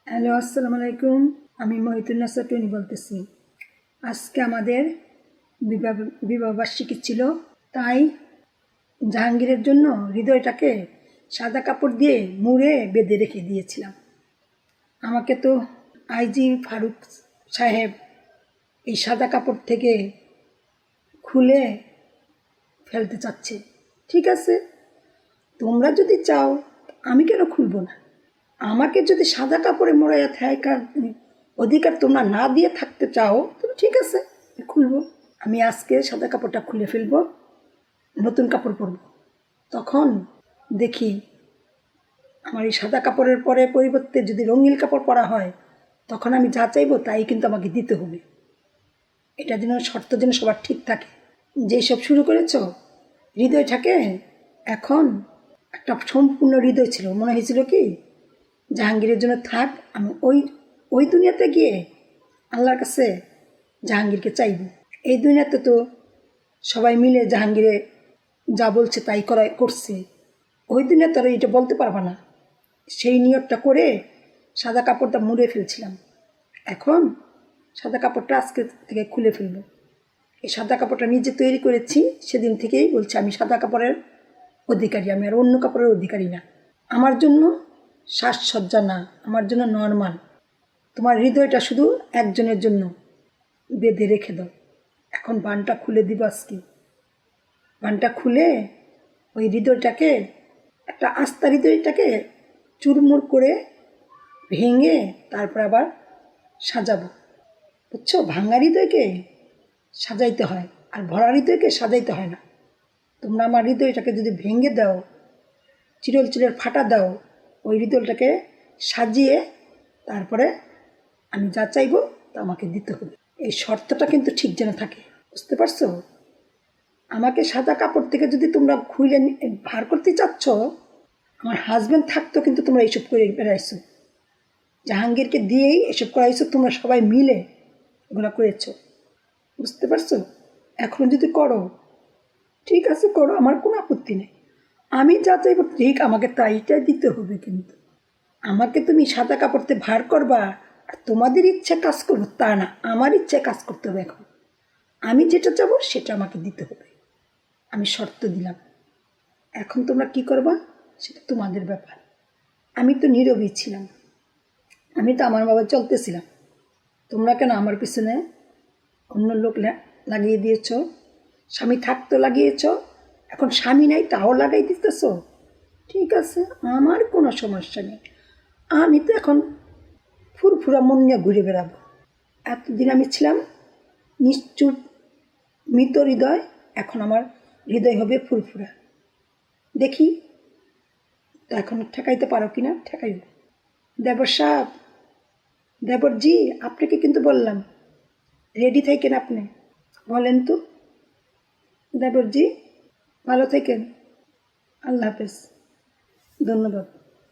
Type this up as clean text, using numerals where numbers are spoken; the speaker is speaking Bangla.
হ্যালো, আসসালামু আলাইকুম। আমি মহিতুন্নেছা টুনি বলতেছি। আজকে আমাদের বিবাহবার্ষিকী ছিল, তাই জাহাঙ্গীরের জন্য হৃদয়টাকে সাদা কাপড় দিয়ে মুড়ে বেঁধে রেখে দিয়েছিলাম। আমাকে তো আইজি ফারুক সাহেব এই সাদা কাপড় থেকে খুলে ফেলতে চাচ্ছে। ঠিক আছে, তোমরা যদি চাও আমি কেন খুলব না? আমাকে যদি সাদা কাপড়ে মোড়াইয়া থাকার অধিকার তোমরা না দিয়ে থাকতে চাও তবে ঠিক আছে, খুলবো। আমি আজকে সাদা কাপড়টা খুলে ফেলবো, নতুন কাপড় পরব। তখন দেখি আমার এই সাদা কাপড়ের পরিবর্তে যদি রঙিন কাপড় পরা হয়, তখন আমি যা চাইবো তাই কিন্তু আমাকে দিতে হবে। এটা যেন শর্ত যেন সবার ঠিক থাকে। যেই সব শুরু করেছ হৃদয়টাকে, এখন একটা সম্পূর্ণ হৃদয় ছিল, মনে হয়েছিল কি জাহাঙ্গীরের জন্য থাক, আমি ওই ওই দুনিয়াতে গিয়ে আল্লাহর কাছে জাহাঙ্গীরকে চাইব। এই দুনিয়াতে তো সবাই মিলে জাহাঙ্গীরে যা বলছে তাই করছে, ওই দুনিয়াতে আর এটা বলতে পারবা না। সেই নিয়তটা করে সাদা কাপড়টা মুড়ে ফেলছিলাম। এখন সাদা কাপড়টা আজকে থেকে খুলে ফেলব। এই সাদা কাপড়টা নিজে তৈরি করেছি, সেদিন থেকেই বলছি আমি সাদা কাপড়ের অধিকারী, আমি আর অন্য কাপড়ের অধিকারী না। আমার জন্য সাজসজ্জা না, আমার জন্য নর্মাল। তোমার হৃদয়টা শুধু একজনের জন্য বেঁধে রেখে দাও। এখন বানটা খুলে দিব আজকে। বানটা খুলে ওই হৃদয়টাকে, একটা আস্থা হৃদয়টাকে চুরমুর করে ভেঙে তারপর আবার সাজাবো। বুঝছো, ভাঙা হৃদয়কে সাজাইতে হয় আর ভরা হৃদয়কে সাজাইতে হয় না। তোমরা আমার হৃদয়টাকে যদি ভেঙে দাও, চিরল চিরল ফাটা দাও, ওই হৃদয়টাকে সাজিয়ে তারপরে আমি যা চাইবো তা আমাকে দিতে হবে। এই শর্তটা কিন্তু ঠিক যেন থাকে, বুঝতে পারছো? আমাকে সাদা কাপড় থেকে যদি তোমরা খুলে ভার করতে চাচ্ছ, আমার হাজব্যান্ড থাকতো কিন্তু তোমরা এইসব করে বেড়াইছো, জাহাঙ্গীরকে দিয়েই এসব করাইছো, তোমরা সবাই মিলে এগুলো করেছো, বুঝতে পারছো? এখন যদি করো ঠিক আছে, করো, আমার কোনো আপত্তি নেই। আমি যা চাইবো ঠিক আমাকে তাইটাই দিতে হবে। কিন্তু আমাকে তুমি সাদা কাপড়তে ভার করবা আর তোমাদের ইচ্ছা কাজ করবো তা না, আমার ইচ্ছায় কাজ করতে হবে। এখন আমি যেটা চাবো সেটা আমাকে দিতে হবে, আমি শর্ত দিলাম। এখন তোমরা কি করবা সেটা তোমাদের ব্যাপার। আমি তো নীরবই ছিলাম, আমি তো আমার বাবা চলতেছিলাম। তোমরা কেন আমার পিছনে অন্য লোক লাগিয়ে দিয়েছ? স্বামী থাকতো লাগিয়েছ, এখন স্বামী নাই তাও লাগাই দিতেছ। ঠিক আছে, আমার কোনো সমস্যা নেই। আমি তো এখন ফুরফুরা মন নিয়ে ঘুরে বেড়াবো। এতদিন আমি ছিলাম নিশ্চুপ মৃত হৃদয়, এখন আমার হৃদয় হবে ফুরফুরা। দেখি তো এখন ঠেকাইতে পারো কি না। ঠেকাইব। দেবর সাহেব, দেবরজি, আপনাকে কিন্তু বললাম রেডি থাকেন। আপনি বলেন তো দেবরজি, ভালো থাকেন। আল্লাহ হাফেজ, ধন্যবাদ।